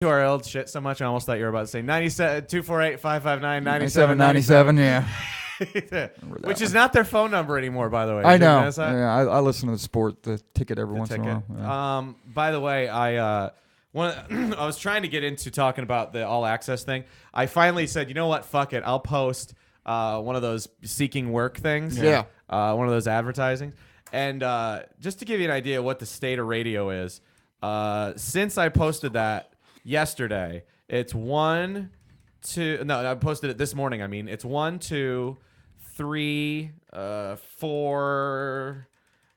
to our old shit so much, I almost thought you were about to say 97 248 559 9797, yeah. Which is not their phone number anymore, by the way. I Did you know. notice that? Yeah, I listen to the ticket every once in a Ticket. while. Yeah. By the way, I was trying to get into talking about the all access thing. I finally said, you know what? Fuck it. I'll post one of those seeking work things. Yeah. One of those advertisings. And just to give you an idea of what the state of radio is, since I posted that yesterday, it's I posted it this morning. I mean, it's 1, 2, 3, 4,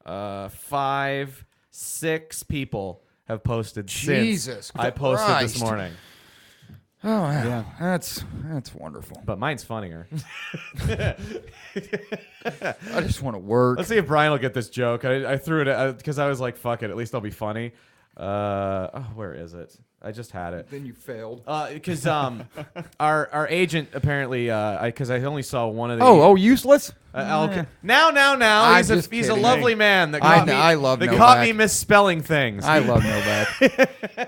5, 6 people have posted Jesus since I posted Christ. this morning. Oh, yeah. That's wonderful. But mine's funnier. I just want to work. Let's see if Brian will get this joke. I threw it because I was like, fuck it. At least I'll be funny. Where is it? I just had it. Then you failed. Because our agent apparently, because I only saw one of the. Oh, useless? Okay. Now. He's just a kidding. lovely man that I love that Novak. caught me misspelling things. I love Novak.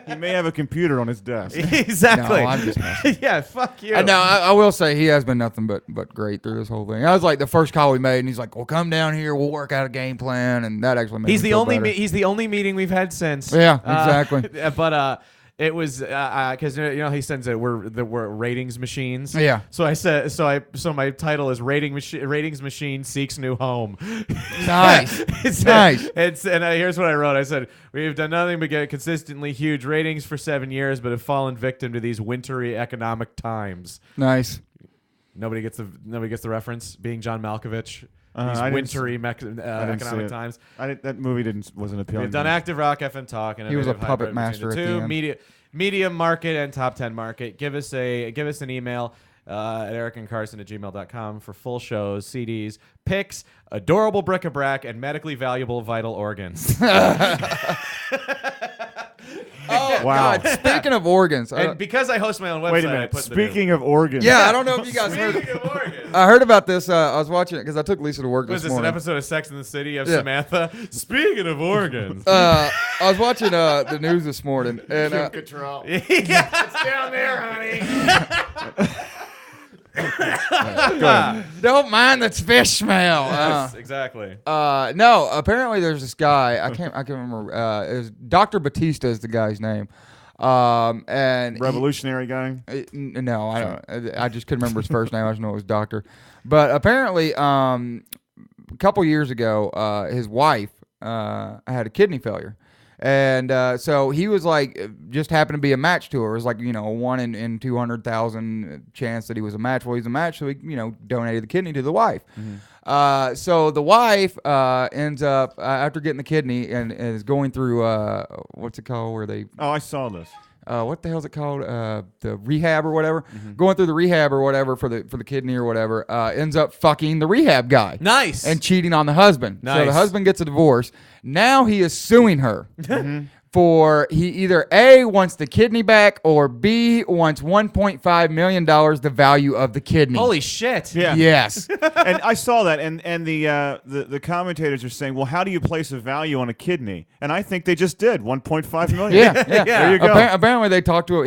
He may have a computer on his desk. Exactly. No, I'm just messing. Yeah, fuck you. No, I will say he has been nothing but great through this whole thing. I was like the first call we made, and he's like, "Well, come down here. We'll work out a game plan," and that actually made He's me the feel only better. he's the only meeting we've had since. Yeah, exactly. But it was because he sends it. We're ratings machines. Yeah. So I said so my title is ratings machine seeks new home. Nice. Nice. Here's what I wrote. I said we've done nothing but get consistently huge ratings for 7 years, but have fallen victim to these wintry economic times. Nice. Nobody gets the reference. Being John Malkovich. These I didn't wintry I didn't see economic it. times. That movie wasn't appealing. We've done to me. Active Rock FM Talk, and He was a Innovative puppet Hybrid master between at the the two. end. Medium market and top 10 market. Give us an email at ericandcarson@gmail.com for full shows, CDs, pics, adorable bric-a-brac, and medically valuable vital organs. Oh, Wow. God. Speaking of organs. And because I host my own website, Wait a I minute. put the Speaking of organs. Yeah, I don't know if you guys heard. Speaking of organs. I heard about this. I was watching it because I took Lisa to work Was this this an morning. episode of Sex in the City? You have Yeah. Samantha. Speaking of organs. I was watching the news this morning, and Control. Yeah, it's down there, honey. don't mind the fish smell. Yes, exactly. No, apparently there's this guy. I can't remember. It was Dr. Batista is the guy's name. And Revolutionary guy. no, I don't. I just couldn't remember his first name. I just know it was Doctor. But apparently, a couple years ago, his wife had a kidney failure. And so he was like, just happened to be a match to her. It was like, a 1 in 200,000 chance that he was a match. Well, he's a match, so he, donated the kidney to the wife. Mm-hmm. So the wife ends up, after getting the kidney, and is going through, what's it called, where they... Oh, I saw this. what the hell is it called? The rehab or whatever. Mm-hmm. Going through the rehab or whatever for the kidney or whatever. Ends up fucking the rehab guy. Nice. And cheating on the husband. Nice. So the husband gets a divorce. Now he is suing her for he either A, wants the kidney back, or B, wants $1.5 million the value of the kidney. Holy shit. Yeah. Yes. And I saw that, and the commentators are saying, well, how do you place a value on a kidney? And I think they just did $1.5 million. Yeah. Yeah. There you go. Apparently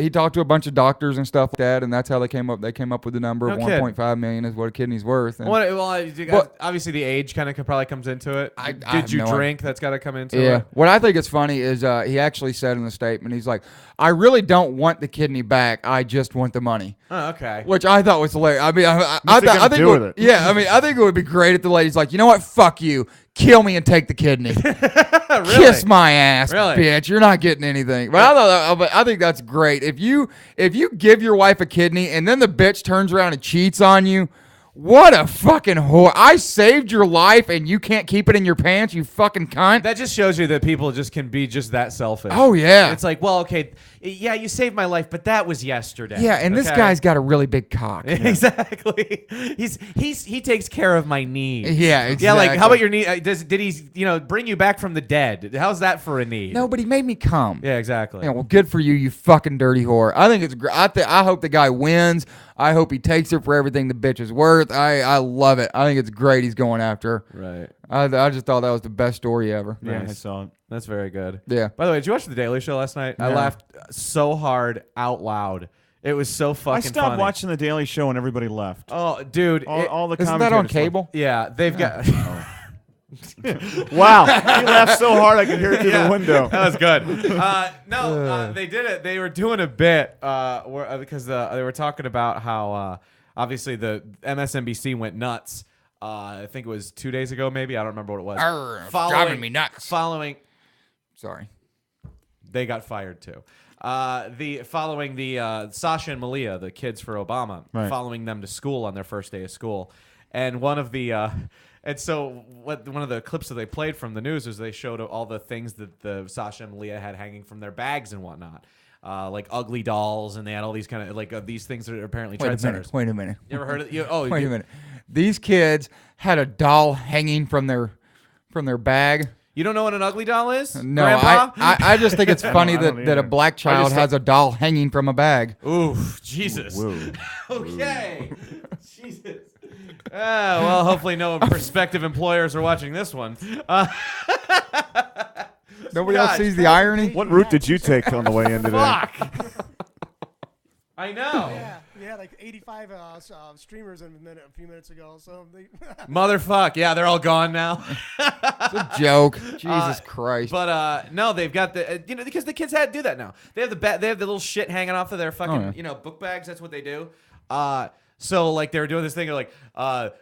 he talked to a bunch of doctors and stuff like that, and that's how they came up with the number of No kidding. $1.5 million is what a kidney's worth. And Obviously the age kind of probably comes into it. I Did have you no drink? That's got to come into Yeah. it. What I think is funny is he actually said in the statement, he's like, I really don't want the kidney back. I just want the money. Oh, okay. Which I thought was hilarious. I mean, I What's it thought, got I to think do it would, with it? yeah, I mean, I think it would be great if the lady's like, you know what? Fuck you. Kill me and take the kidney. Really? Kiss my ass, Really? bitch. You're not getting anything. But I think that's great. If you give your wife a kidney and then the bitch turns around and cheats on you, what a fucking whore. I saved your life and you can't keep it in your pants, you fucking cunt. That just shows you that people just can be just that selfish. Oh, yeah. It's like, well, okay, yeah, you saved my life, but that was yesterday. Yeah, and this okay? guy's got a really big cock. Exactly. He takes care of my needs. Yeah, exactly. Yeah, like how about your need? Did he bring you back from the dead? How's that for a need? No, but he made me come. Yeah, exactly. Yeah, well, good for you, you fucking dirty whore. I think it's great. I hope the guy wins. I hope he takes it for everything the bitch is worth. I love it. I think it's great he's going after her. Right. I just thought that was the best story ever. Yeah, I Nice. saw it. That's very good. Yeah. By the way, did you watch The Daily Show last night? I No. laughed so hard out loud. It was so fucking I stopped funny. watching The Daily Show and everybody left. Oh, dude. All the Isn't that on commentators left. cable? Yeah, they've got... Wow, he laughed so hard I could hear it through the window. That was good. They did it. They were doing a bit because they were talking about how obviously the MSNBC went nuts. I think it was 2 days ago, maybe. I don't remember what it was. It's driving me nuts. Sorry. They got fired too. Following the Sasha and Malia, the kids for Obama, Right. following them to school on their first day of school, and one of the one of the clips that they played from the news is they showed all the things that the Sasha and Malia had hanging from their bags and whatnot, like ugly dolls, and they had all these kind of these things that are apparently trendsetters. Wait a minute. You ever heard of? Wait a minute. These kids had a doll hanging from their bag. You don't know what an ugly doll is? No, Grandpa? I just think it's funny I don't that a either. black child has a doll hanging from a bag. Oof, Jesus. Whoa. Okay. Jesus. Well, hopefully no prospective employers are watching this one. Nobody else sees the irony. What route did you take on the way in today? Fuck. I know. Yeah, we had like 85 streamers in a few minutes ago. So they Motherfuck. Yeah, they're all gone now. It's a joke. Jesus Christ. But no, they've got the because the kids had to do that now. They have they have the little shit hanging off of their fucking book bags. That's what they do. So like they were doing this thing like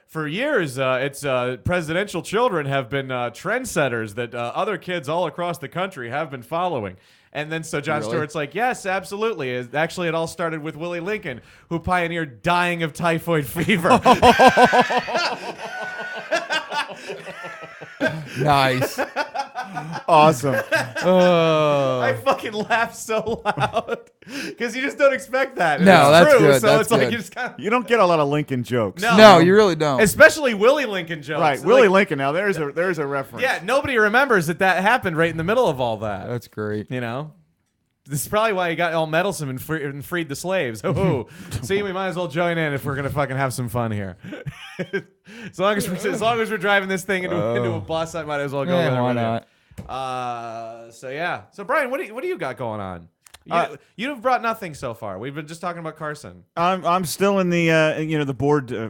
for years it's presidential children have been trendsetters that other kids all across the country have been following. And then so Jon Really? Stewart's like, yes, absolutely. Actually, it all started with Willie Lincoln, who pioneered dying of typhoid fever. Nice. Awesome. I fucking laughed so loud because you just don't expect that. And No, it's that's true, good. So That's it's like good. you just kind of You don't get a lot of Lincoln jokes. No, you really don't. especially Willie Lincoln jokes. Right, Like, Willie Lincoln. Now there's a reference. Yeah, nobody remembers that happened right in the middle of all that. That's great. You know, this is probably why he got all meddlesome and freed the slaves. Oh, see, we might as well join in if we're gonna fucking have some fun here. as long as we're driving this thing into a bus, I might as well go. Yeah, with it why with not? it. So yeah. So Brian, what do you got going on? You've brought nothing so far. We've been just talking about Carson. I'm still in the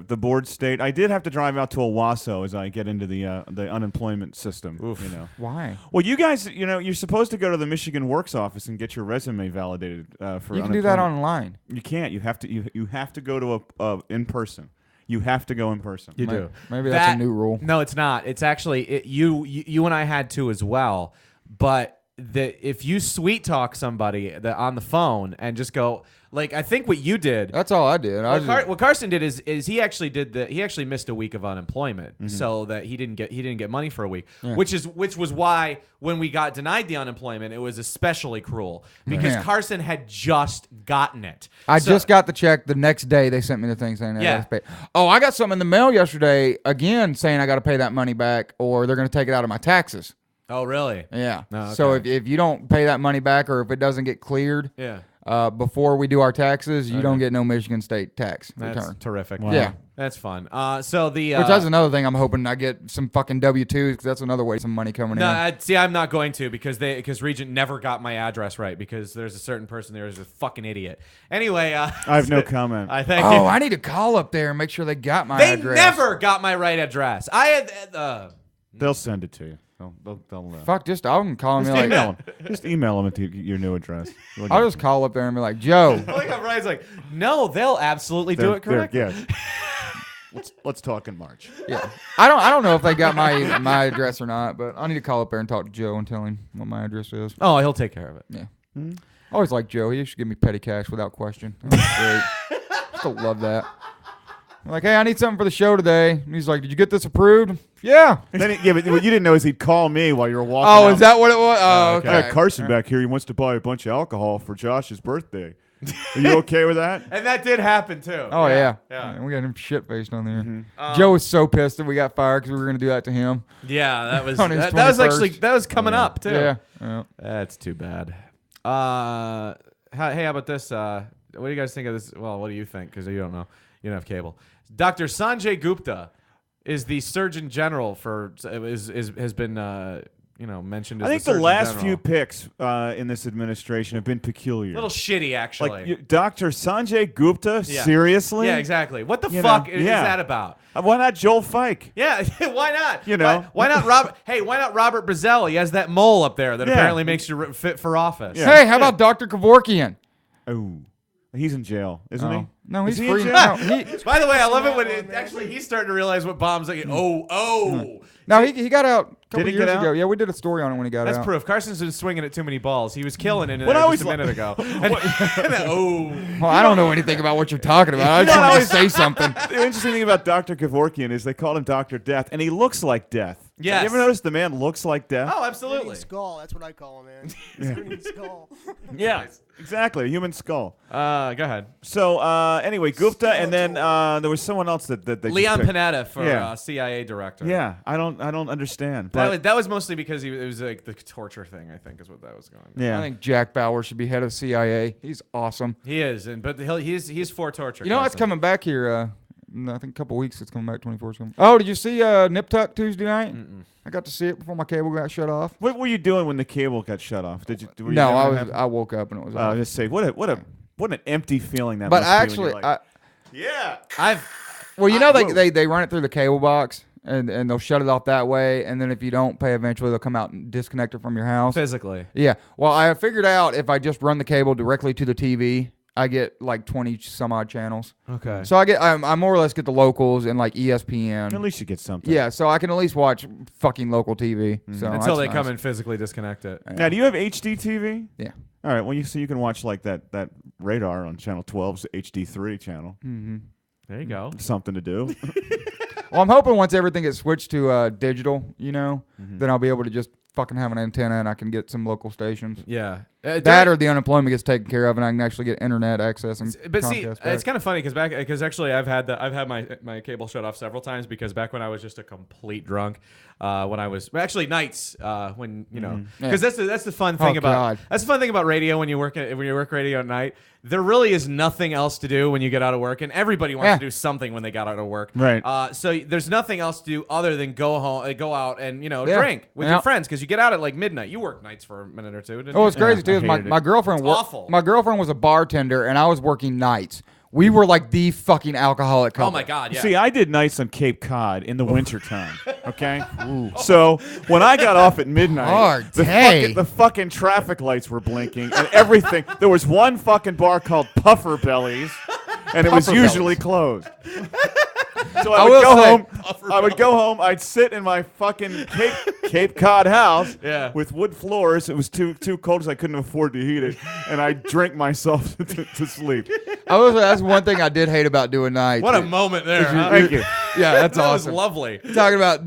the board state. I did have to drive out to Owasso as I get into the unemployment system. Oof. You know. Why? Well, you guys, you're supposed to go to the Michigan Works office and get your resume validated for. You can do that unemployment. online. You can't. You have to. You have to go to a in person. You have to go in person. You Maybe- do. Maybe that's a new rule. No, it's not. It's actually you and I had to as well. But if you sweet talk somebody on the phone and just go like I think what you did. That's all I did. What Carson did is he actually missed a week of unemployment so that he didn't get money for a week, which was why when we got denied the unemployment it was especially cruel because Yeah. Carson had just gotten it. I So- just got the check the next day. They sent me the thing saying I Yeah. got to pay. Oh, I got something in the mail yesterday again saying I got to pay that money back or they're going to take it out of my taxes. Oh really? Yeah. Oh, So okay. if you don't pay that money back or if it doesn't get cleared Yeah. before we do our taxes, you don't get no Michigan State tax That's return. terrific. Wow. Yeah. That's fun. So the Which that's another thing I'm hoping I get some fucking W-2s because that's another way some money coming no, in. see, I'm not going to because Regent never got my address right because there's a certain person there who's a fucking idiot. Anyway, I have no comment. I thank Oh, you. I need to call up there and make sure they got my They address. never got my right address. I had. They'll send it to you. They'll Fuck, just I can call them just and be like, email them. Just email them to your new address. I'll just call up there and be like, Joe. I like how Brian's like, no, they'll absolutely do it correctly. Yeah. Let's talk in March. Yeah, I don't know if they got my address or not, but I need to call up there and talk to Joe and tell him what my address is. Oh, he'll take care of it. Yeah, I always like Joe. He should give me petty cash without question. That's great. Still love that. I'm like, hey, I need something for the show today. And he's like, did you get this approved? Yeah. Then but what you didn't know is he'd call me while you were walking. Oh, out. is that what it was? Oh, okay. okay. I got Carson back here. He wants to buy a bunch of alcohol for Josh's birthday. Are you okay with that? And that did happen too. Oh yeah. Yeah. We got him shit faced on there. Joe was so pissed that we got fired because we were gonna do that to him. Yeah, that was On his that was 21st. actually that was coming up too. Yeah. That's too bad. Hey, how about this? What do you guys think of this? Well, what do you think? Because you don't know. You don't have cable. Dr. Sanjay Gupta is the Surgeon General has been mentioned. I as think the Surgeon last General. few picks in this administration have been peculiar. A little shitty, actually. like Dr. Sanjay Gupta. Yeah. Seriously? Yeah, exactly. What the You fuck know, is yeah. that about? Why not Joel Fike? Yeah, why not? You know. why not Robert? Hey, why not Robert Brazell? He has that mole up there that Yeah. apparently makes you fit for office. Yeah. Hey, how about Dr. Kevorkian? Oh, he's in jail, isn't he? No, he's Is he in free. jail? No, he, By the way, I love it that when one, man. actually he's starting to realize what bombs like. Oh. no, he got out a couple Did he years get ago. out? Yeah, we did a story on it when he got That's out. proof. Carson's been swinging at too many balls. He was killing it in What I there always just a minute ago. Oh. Well, I don't know anything about what you're talking about. I just wanted to say something. The interesting thing about Dr. Kevorkian is they called him Dr. Death, and he looks like death. Yes. You ever notice the man looks like death? Oh, Grinning absolutely. skull. That's what I call him, man. Grinning skull. Yeah, exactly. A human skull. Go ahead. So anyway, Gupta, and then there was someone else that they Leon just picked. Panetta for Yeah. CIA director. Yeah, I don't understand. But That was mostly because it was like the torture thing. I think is what that was going. yeah, I think Jack Bauer should be head of CIA. He's awesome. He is, but he's for torture. You know what's Carson. coming back here? I think a couple weeks it's coming back. 24's coming. Oh, did you see Nip Tuck Tuesday night? I got to see it before my cable got shut off. what were you doing when the cable got shut off? Did you? Were you No, never have- I woke up and it was I off. just say what an empty feeling that. But must be when actually, you're like, yeah. well, you know whoa. they run it through the cable box and they'll shut it off that way, and then if you don't pay, eventually they'll come out and disconnect it from your house. physically? Yeah. Well, I figured out if I just run the cable directly to the TV, I get like 20 some odd channels. Okay. So I more or less get the locals and like ESPN. At least you get something. Yeah, so I can at least watch fucking local TV. So Until that's they nice. come and physically disconnect it. Now, do you have HD TV? Yeah. All right. Well, you can watch like that Radar on channel 12's HD3 channel. Mm-hmm. There you go. Something to do. Well, I'm hoping once everything gets switched to digital, then I'll be able to just fucking have an antenna and I can get some local stations. Yeah. That or the unemployment gets taken care of and I can actually get internet access and But see, Comcast back. it's kind of funny because actually I've had my cable shut off several times because back when I was just a complete drunk, when I was actually nights when because that's the fun thing God. that's the fun thing about radio when you work radio at night. There really is nothing else to do when you get out of work, and everybody wants to do something when they got out of work. Right. So there's nothing else to do other than go home, go out, and drink with your friends because you get out at like midnight. You work nights for a minute or two. Didn't Oh, you? it's crazy too. I Is my hated it. my girlfriend It's awful. My girlfriend was a bartender and I was working nights. We were like the fucking alcoholic couple. Oh my God! Yeah. See, I did nights on Cape Cod in the wintertime. Okay? So when I got off at midnight, Hard the day. fucking traffic lights were blinking and everything. There was one fucking bar called Puffer Bellies, and it was Puffer usually closed. So I I would will go say- home. I would go home. I'd sit in my fucking Cape Cod house Yeah. with wood floors. It was too cold because I couldn't afford to heat it, and I'd drink myself to sleep. I will say that's one thing I did hate about doing nights. What a moment there! Huh? Thank you. Yeah, that's That awesome. was lovely. Talking about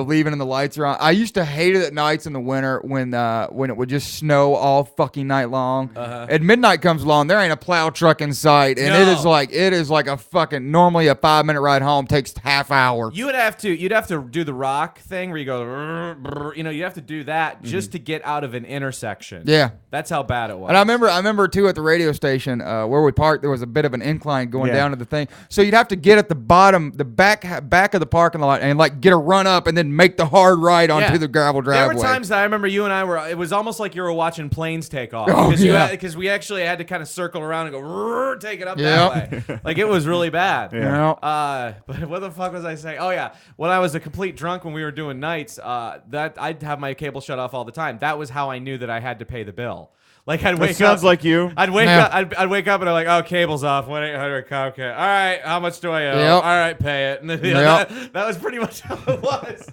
leaving and the lights are on. I used to hate it at nights in the winter when it would just snow all fucking night long. At midnight comes along, there ain't a plow truck in sight, and it is like a fucking normally a 5-minute ride home takes half hour. You'd have to do the rock thing where you go, you have to do that just to get out of an intersection. Yeah. That's how bad it was. And I remember too at the radio station where we parked, there was a bit of an incline going Yeah. down to the thing. So you'd have to get at the bottom, the back of the parking lot, and like get a run up, and then make the hard ride onto Yeah. the gravel There driveway. were times that I remember you and I were. It was almost like you were watching planes take off. Oh, yeah. Because we actually had to kind of circle around and go take it up Yep. that way. Like it was really bad. Yeah. But what the fuck was I saying? Oh yeah, when I was a complete drunk when we were doing nights, that I'd have my cable shut off all the time. That was how I knew that I had to pay the bill. Like I'd wake That sounds up. like you. I'd wake Yeah. up. I'd wake up and I'm like, oh, cable's off. 1-800 Comcast. All right, how much do I owe? Yep. All right, pay it. And then, Yep. that was pretty much how it was.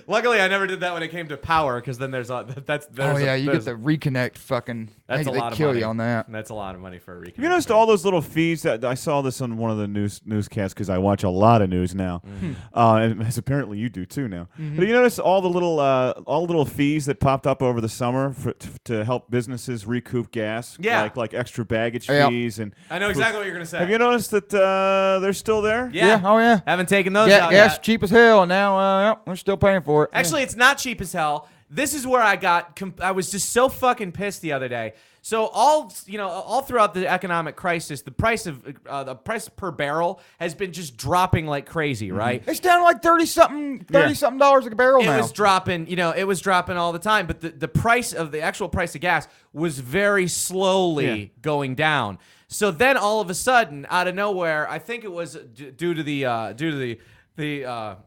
Luckily, I never did that when it came to power because then there's You get the reconnect fucking. That's a they lot of kill money. you on that. That's a lot of money for a reconnect. Have you noticed all those little fees that I saw this on one of the newscasts because I watch a lot of news now, and as apparently you do too now. But you notice all the little fees that popped up over the summer to help businesses recoup gas, Yeah. like extra baggage Yeah. fees and. I know exactly what you're gonna say. Have you noticed that they're still there? Yeah. Oh yeah. Haven't taken those Yeah, out gas yet. cheap as hell, and now we're still paying for it. Actually, it's not cheap as hell. this is where I was just so fucking pissed the other day. So all throughout the economic crisis, the price per barrel has been just dropping like crazy, right? It's down to like $30-something dollars a barrel now. It was dropping, it was dropping all the time, but the actual price of gas was very slowly going down. So then all of a sudden, out of nowhere, I think it was due to the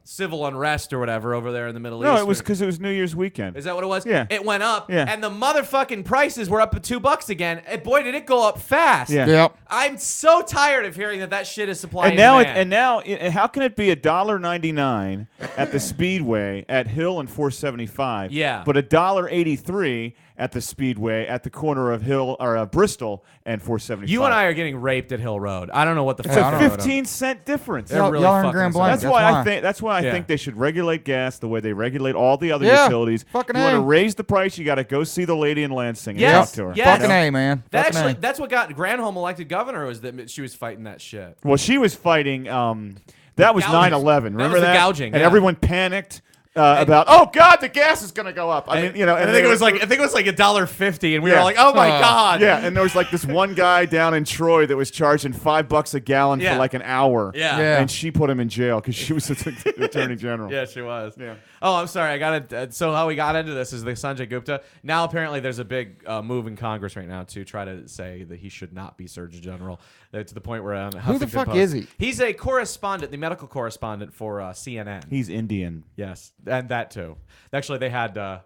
civil unrest or whatever over there in the Middle East. No, it was because it was New Year's weekend. Is that what it was? Yeah. It went up, Yeah. and the motherfucking prices were up at $2 again. And boy, did it go up fast. Yeah. Yep. I'm so tired of hearing that shit is supply And and now, demand. how can it be $1.99 at the Speedway at Hill and 475? Yeah. But $1.83 at the Speedway at the corner of Hill or Bristol and 475. You and I are getting raped at Hill Road. I don't know what the It's fuck. a 15-cent difference. They're really y'all are in fucking Grand us up. Blanc. That's why I Yeah. think they should regulate gas the way they regulate all the other Yeah. utilities. Fucking you want to A. raise the price, you got to go see the lady in Lansing and Yes. talk to her. Yes. Fucking A, man. Fucking A. That's what got Granholm elected governor, was that she was fighting that shit. Well, she was fighting. That was Gouging. 9/11. Remember was the that? gouging, and yeah. everyone panicked about. Oh God, the gas is going to go up. I mean, And I think it was like $1.50, and we were Yeah. like, oh my god. Yeah, and there was like this one guy down in Troy that was charging $5 a gallon Yeah. for like an hour. Yeah. Yeah. And she put him in jail because she was the attorney general. Yeah, she was. Yeah. Oh, I'm sorry. I got it. So how we got into this is the Sanjay Gupta. Now apparently there's a big move in Congress right now to try to say that he should not be Surgeon General. To the point where Who the fuck is he? He's a correspondent, the medical correspondent for CNN. He's Indian. Yes, and that too. Actually, they had the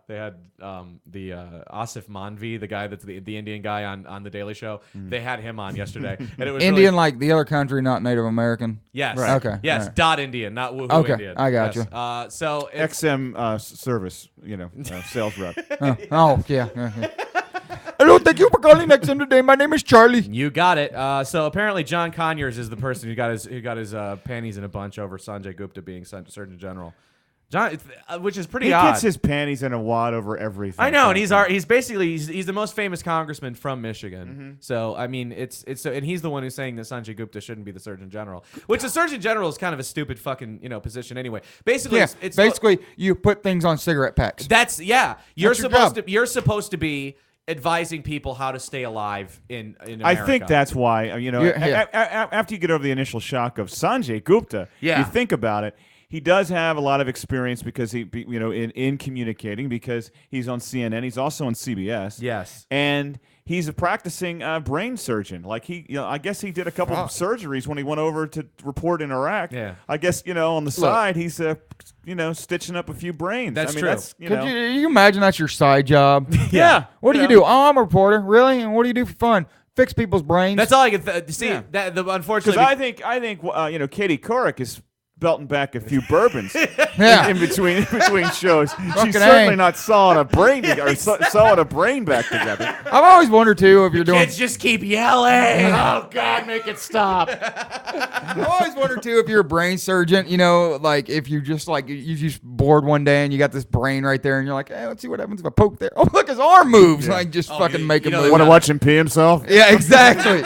Asif Manvi, the guy that's the Indian guy on the Daily Show. They had him on yesterday, and it was Indian, really, like the other country, not Native American. yes, Right. Okay, yes, all right. dot Indian, not woohoo Okay, Indian. I got Yes. you. So it's, XM service, sales rep. Oh, yeah. Hello, thank you for calling XM today. My name is Charlie. you got it. So apparently, John Conyers is the person who got his panties in a bunch over Sanjay Gupta being Surgeon General. John, which is pretty He odd. gets his panties in a wad over everything. I know, and he's basically the most famous congressman from Michigan. So I mean, it's and he's the one who's saying that Sanjay Gupta shouldn't be the Surgeon General, which the Surgeon General is kind of a stupid fucking position anyway. Basically, Yeah, it's basically, you put things on cigarette packs. that's You're That's your job. you're supposed to be advising people how to stay alive in America. I think that's why, Yeah. after you get over the initial shock of Sanjay Gupta, Yeah. you think about it. He does have a lot of experience because in communicating, because he's on CNN. He's also on CBS. Yes. And he's a practicing brain surgeon. Like I guess he did a couple of surgeries when he went over to report in Iraq. Yeah. I guess on the side he's stitching up a few brains. That's I mean, true. That's, Could you imagine that's your side job? yeah. What do you do? Oh, I'm a reporter. Really? And what do you do for fun? Fix people's brains? That's all I can see. Yeah. Unfortunately, Because I think Katie Couric is belting back a few bourbons Yeah. in between shows. Fucking She's certainly A. not sawing a brain sawing a brain back together. I've always wondered too if you're doing. kids just keep yelling. Oh God, make it stop. I've always wondered too if you're a brain surgeon. Like if you just bored one day and you got this brain right there and you're like, hey, let's see what happens if I poke there. Oh, look, his arm moves. Like just fucking make it move. Want to watch him pee himself? Yeah, exactly.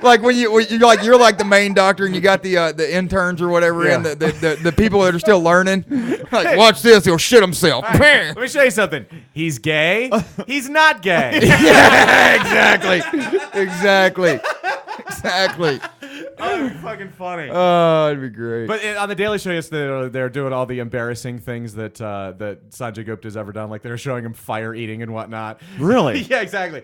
Like when you're like the main doctor and you got the interns or whatever and Yeah. the people that are still learning. Like, watch this, he'll shit himself. Let me show you something. He's gay. He's not gay. Yeah, exactly. Oh, fucking funny. Oh, it'd be great. But on the Daily Show yesterday, they're doing all the embarrassing things that Sanjay Gupta's ever done. Like they're showing him fire eating and whatnot. Really? Yeah, exactly.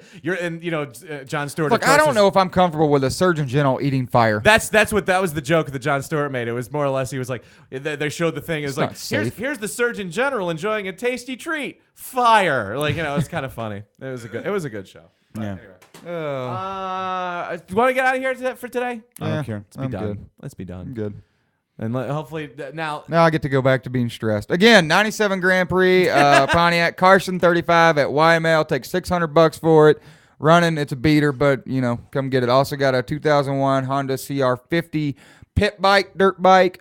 John Stewart. Look, of course, I don't know if I'm comfortable with a Surgeon General eating fire. That was the joke that John Stewart made. It was more or less he was like they showed the thing. It was It's like not safe. here's the Surgeon General enjoying a tasty treat. Fire. Like it's kind of funny. It was a good show. But Yeah. Anyway. Do you want to get out of here for today? I don't care. Let's be I'm done. good. Let's be done. I'm good. And hopefully now. Now I get to go back to being stressed. Again, 97 Grand Prix, Pontiac, Carson 35 at YML. Take $600 for it. Running, it's a beater, but, come get it. Also got a 2001 Honda CR50 pit bike, dirt bike.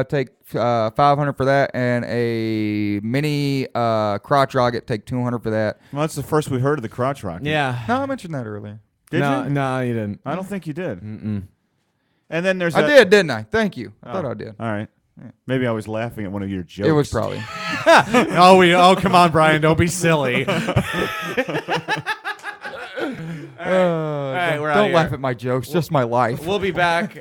Take $500 for that. And a mini crotch rocket. Take $200 for that. Well, that's the first we heard of the crotch rocket. Yeah. No, I mentioned that earlier. Did you? No, you didn't. I don't think you did. Mm-mm. And then there's I did, didn't I? Thank you. I thought I did. All right. Maybe I was laughing at one of your jokes. It was probably. Oh, come on, Brian. Don't be silly. All right, we're Don't outta laugh here. at my jokes, just my life. We'll be back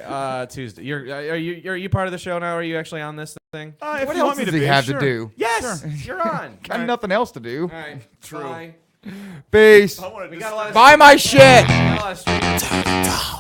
Tuesday. Are you part of the show now? Are you actually on this thing? If What you else want me does to he be, have sure. to do? Yes, you're on. Got nothing else to do. All right. True. Bye. Peace. I wanna We just- got a lot of Buy my shit. we got a lot of streaming.